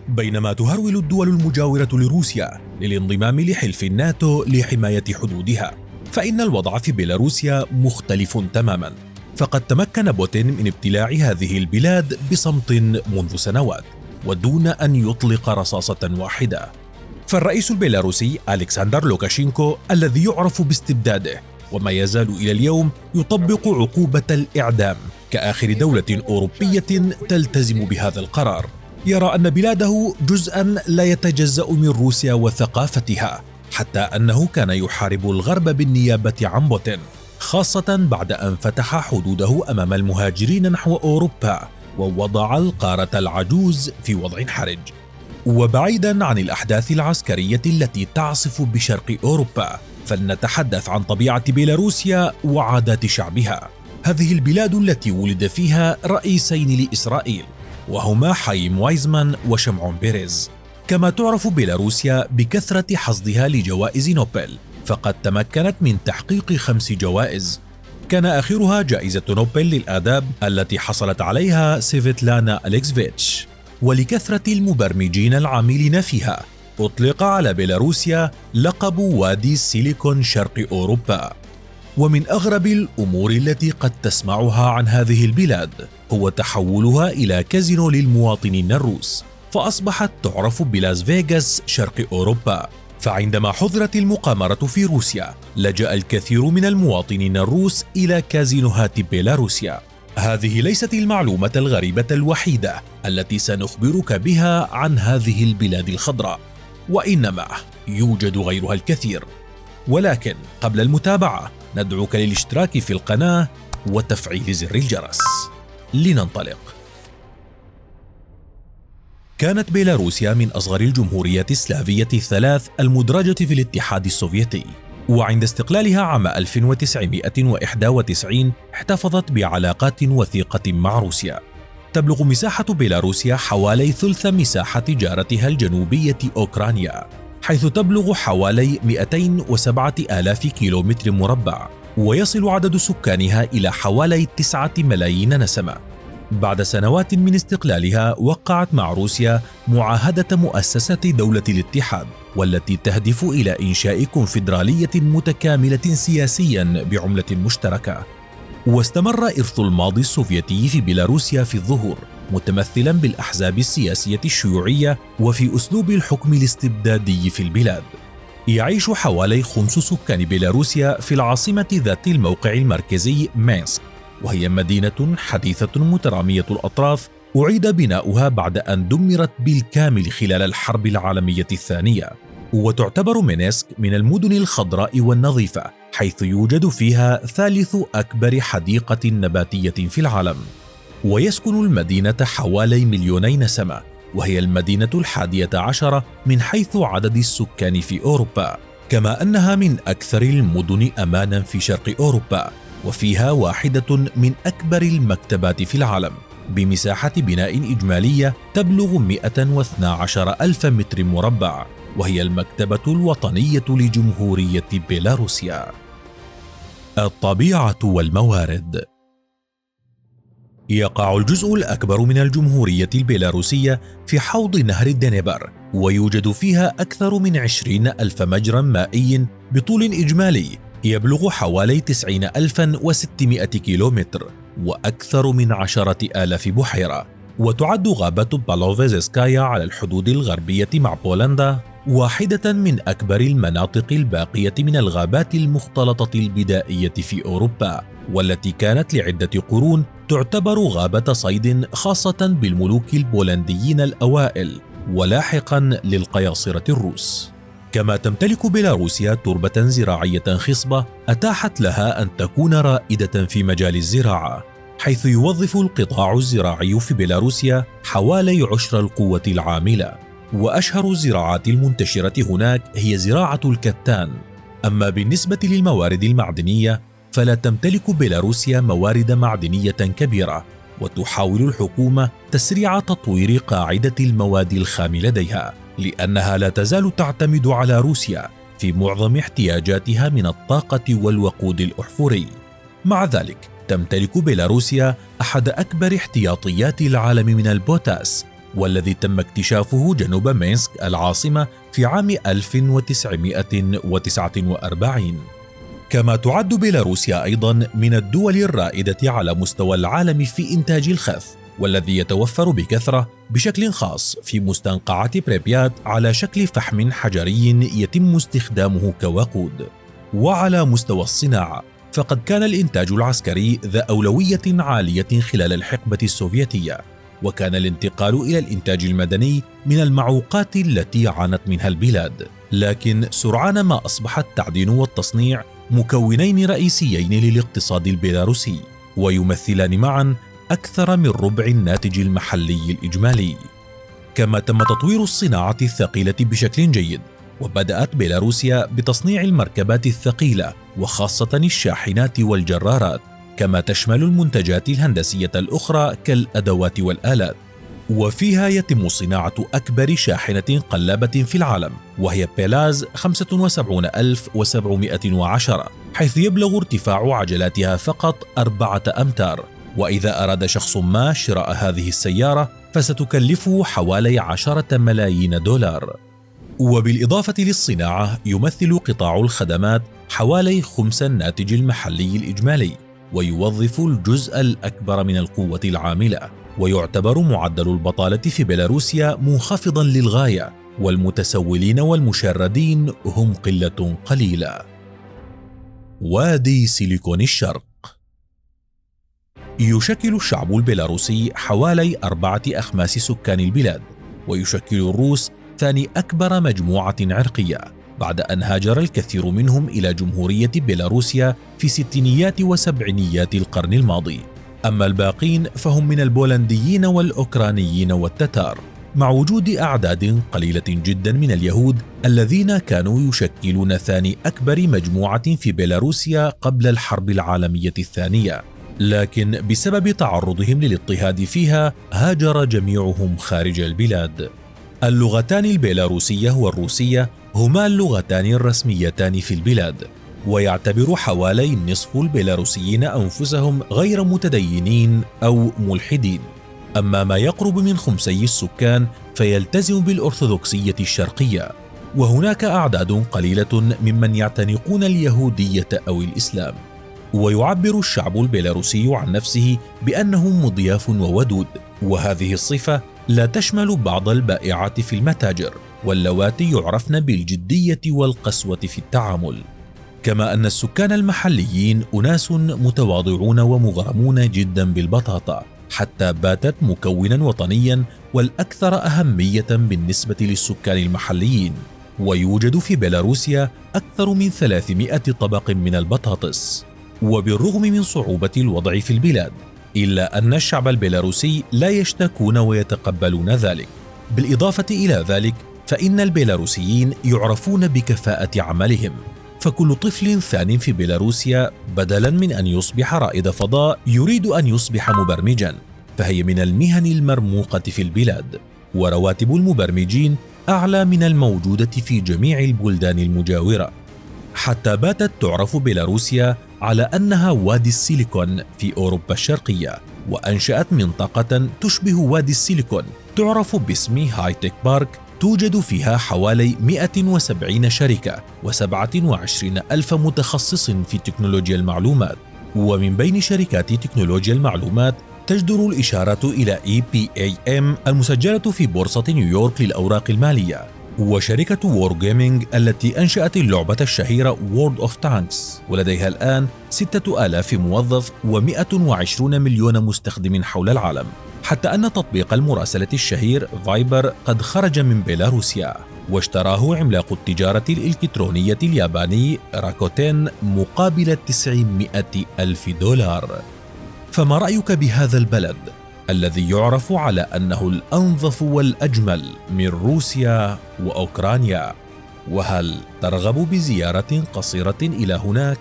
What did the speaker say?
بينما تهرول الدول المجاورة لروسيا للانضمام لحلف الناتو لحماية حدودها، فإن الوضع في بيلاروسيا مختلف تماما. فقد تمكن بوتين من ابتلاع هذه البلاد بصمت منذ سنوات ودون أن يطلق رصاصة واحدة. فالرئيس البيلاروسي ألكسندر لوكاشينكو الذي يعرف باستبداده وما يزال إلى اليوم يطبق عقوبة الإعدام كآخر دولة أوروبية تلتزم بهذا القرار، يرى أن بلاده جزءاً لا يتجزأ من روسيا وثقافتها، حتى أنه كان يحارب الغرب بالنيابة عن بوتين، خاصة بعد أن فتح حدوده أمام المهاجرين نحو أوروبا ووضع القارة العجوز في وضع حرج. وبعيداً عن الأحداث العسكرية التي تعصف بشرق أوروبا، فلنتحدث عن طبيعة بيلاروسيا وعادات شعبها. هذه البلاد التي ولد فيها رئيسين لإسرائيل، وهما حايم وايزمان وشمعون بيريز. كما تعرف بيلاروسيا بكثرة حصدها لجوائز نوبل، فقد تمكنت من تحقيق 5 جوائز، كان آخرها جائزة نوبل للآداب التي حصلت عليها سيفيتلانا أليكسفيتش. ولكثرة المبرمجين العاملين فيها، أطلق على بيلاروسيا لقب وادي السيليكون شرق أوروبا. ومن أغرب الأمور التي قد تسمعها عن هذه البلاد هو تحولها إلى كازينو للمواطنين الروس، فأصبحت تعرف بلاس فيغاس شرق أوروبا. فعندما حظرت المقامرة في روسيا، لجأ الكثير من المواطنين الروس إلى كازينوهات بيلاروسيا. هذه ليست المعلومة الغريبة الوحيدة التي سنخبرك بها عن هذه البلاد الخضراء، وإنما يوجد غيرها الكثير. ولكن قبل المتابعة ندعوك للاشتراك في القناة وتفعيل زر الجرس. لننطلق. كانت بيلاروسيا من أصغر الجمهوريات السلافية الثلاث المدرجة في الاتحاد السوفيتي، وعند استقلالها عام 1991 احتفظت بعلاقات وثيقة مع روسيا. تبلغ مساحة بيلاروسيا حوالي ثلث مساحة جارتها الجنوبية أوكرانيا، حيث تبلغ حوالي 207,000 كيلومتر مربع، ويصل عدد سكانها إلى حوالي 9 ملايين نسمة. بعد سنوات من استقلالها، وقعت مع روسيا معاهدة مؤسسة دولة الاتحاد، والتي تهدف إلى إنشاء كونفدرالية متكاملة سياسيا بعملة مشتركة. واستمر إرث الماضي السوفيتي في بيلاروسيا في الظهور، متمثلا بالأحزاب السياسية الشيوعية وفي أسلوب الحكم الاستبدادي في البلاد. يعيش حوالي 5 سكان بيلاروسيا في العاصمة ذات الموقع المركزي مينسك، وهي مدينة حديثة مترامية الأطراف أعيد بناؤها بعد أن دمرت بالكامل خلال الحرب العالمية الثانية. وتعتبر مينسك من المدن الخضراء والنظيفة، حيث يوجد فيها ثالث أكبر حديقة نباتية في العالم. ويسكن المدينة حوالي 2,000,000 نسمة، وهي المدينة 11 من حيث عدد السكان في أوروبا، كما أنها من أكثر المدن أمانا في شرق أوروبا، وفيها واحدة من أكبر المكتبات في العالم بمساحة بناء إجمالية تبلغ 112,000 متر مربع، وهي المكتبة الوطنية لجمهورية بيلاروسيا. الطبيعة والموارد. يقع الجزء الأكبر من الجمهورية البيلاروسية في حوض نهر الدنيبر، ويوجد فيها أكثر من 20,000 مجرى مائي بطول إجمالي يبلغ حوالي 90,600 كيلومتر، وأكثر من 10,000 بحيرة. وتعد غابة بالوفيزسكايا على الحدود الغربية مع بولندا واحدة من أكبر المناطق الباقية من الغابات المختلطة البدائية في أوروبا، والتي كانت لعدة قرون تعتبر غابة صيد خاصة بالملوك البولنديين الأوائل، ولاحقا للقياصرة الروس. كما تمتلك بيلاروسيا تربة زراعية خصبة أتاحت لها أن تكون رائدة في مجال الزراعة، حيث يوظف القطاع الزراعي في بيلاروسيا حوالي 10 القوة العاملة. وأشهر الزراعات المنتشرة هناك هي زراعة الكتان. أما بالنسبة للموارد المعدنية، فلا تمتلك بيلاروسيا موارد معدنية كبيرة، وتحاول الحكومة تسريع تطوير قاعدة المواد الخام لديها، لأنها لا تزال تعتمد على روسيا في معظم احتياجاتها من الطاقة والوقود الأحفوري. مع ذلك تمتلك بيلاروسيا أحد أكبر احتياطيات العالم من البوتاس، والذي تم اكتشافه جنوب مينسك العاصمة في عام 1949. كما تعد بيلاروسيا أيضا من الدول الرائدة على مستوى العالم في إنتاج الخث، والذي يتوفر بكثرة بشكل خاص في مستنقعات بريبيات على شكل فحم حجري يتم استخدامه كوقود. وعلى مستوى الصناعة، فقد كان الإنتاج العسكري ذا أولوية عالية خلال الحقبة السوفيتية، وكان الانتقال إلى الإنتاج المدني من المعوقات التي عانت منها البلاد، لكن سرعان ما أصبح التعدين والتصنيع مكونين رئيسيين للاقتصاد البيلاروسي، ويمثلان معا أكثر من ربع الناتج المحلي الإجمالي. كما تم تطوير الصناعة الثقيلة بشكل جيد، وبدأت بيلاروسيا بتصنيع المركبات الثقيلة وخاصة الشاحنات والجرارات، كما تشمل المنتجات الهندسية الأخرى كالأدوات والآلات. وفيها يتم صناعة أكبر شاحنة قلابة في العالم، وهي بيلاز 75710، حيث يبلغ ارتفاع عجلاتها فقط 4 أمتار. وإذا أراد شخص ما شراء هذه السيارة فستكلفه حوالي 10 ملايين دولار. وبالإضافة للصناعة، يمثل قطاع الخدمات حوالي 5 الناتج المحلي الإجمالي، ويوظف الجزء الأكبر من القوة العاملة، ويعتبر معدل البطالة في بيلاروسيا منخفضا للغاية، والمتسولين والمشردين هم قلة قليلة. وادي سيليكون الشرق. يشكل الشعب البيلاروسي حوالي 4/5 سكان البلاد، ويشكل الروس ثاني أكبر مجموعة عرقية، بعد أن هاجر الكثير منهم إلى جمهورية بيلاروسيا في ستينيات وسبعينيات القرن الماضي. أما الباقين فهم من البولنديين والأوكرانيين والتتار، مع وجود أعداد قليلة جدا من اليهود الذين كانوا يشكلون ثاني أكبر مجموعة في بيلاروسيا قبل الحرب العالمية الثانية، لكن بسبب تعرضهم للاضطهاد فيها هاجر جميعهم خارج البلاد. اللغتان البيلاروسية والروسية هما اللغتان الرسميتان في البلاد، ويعتبر حوالي نصف البيلاروسيين أنفسهم غير متدينين أو ملحدين. أما ما يقرب من 1/5 السكان فيلتزم بالأرثوذكسية الشرقية، وهناك أعداد قليلة ممن يعتنقون اليهودية أو الإسلام. ويعبر الشعب البيلاروسي عن نفسه بأنه مضياف وودود، وهذه الصفة لا تشمل بعض البائعات في المتاجر واللواتي يعرفن بالجدية والقسوة في التعامل. كما أن السكان المحليين أناس متواضعون ومغرمون جدا بالبطاطا، حتى باتت مكونا وطنيا والأكثر أهمية بالنسبة للسكان المحليين. ويوجد في بيلاروسيا أكثر من 300 طبق من البطاطس. وبالرغم من صعوبة الوضع في البلاد، إلا أن الشعب البيلاروسي لا يشتكون ويتقبلون ذلك. بالإضافة إلى ذلك، فإن البيلاروسيين يعرفون بكفاءة عملهم، فكل طفل ثان في بيلاروسيا بدلا من أن يصبح رائد فضاء يريد أن يصبح مبرمجا، فهي من المهن المرموقة في البلاد. ورواتب المبرمجين أعلى من الموجودة في جميع البلدان المجاورة، حتى باتت تعرف بيلاروسيا على أنها وادي السيليكون في أوروبا الشرقية، وأنشأت منطقة تشبه وادي السيليكون تعرف باسم هايتك بارك، توجد فيها حوالي 170 شركة و27 ألف متخصص في تكنولوجيا المعلومات. ومن بين شركات تكنولوجيا المعلومات تجدر الإشارة إلى EPAM المسجلة في بورصة نيويورك للأوراق المالية، وشركة وور جيمينج التي أنشأت اللعبة الشهيرة وورد أوف تانكس، ولديها الآن 6000 موظف و120 مليون مستخدم حول العالم. حتى أن تطبيق المراسلة الشهير فايبر قد خرج من بيلاروسيا، واشتراه عملاق التجارة الإلكترونية الياباني راكوتين مقابل 900 ألف دولار. فما رأيك بهذا البلد الذي يعرف على أنه الأنظف والأجمل من روسيا وأوكرانيا؟ وهل ترغب بزيارة قصيرة إلى هناك؟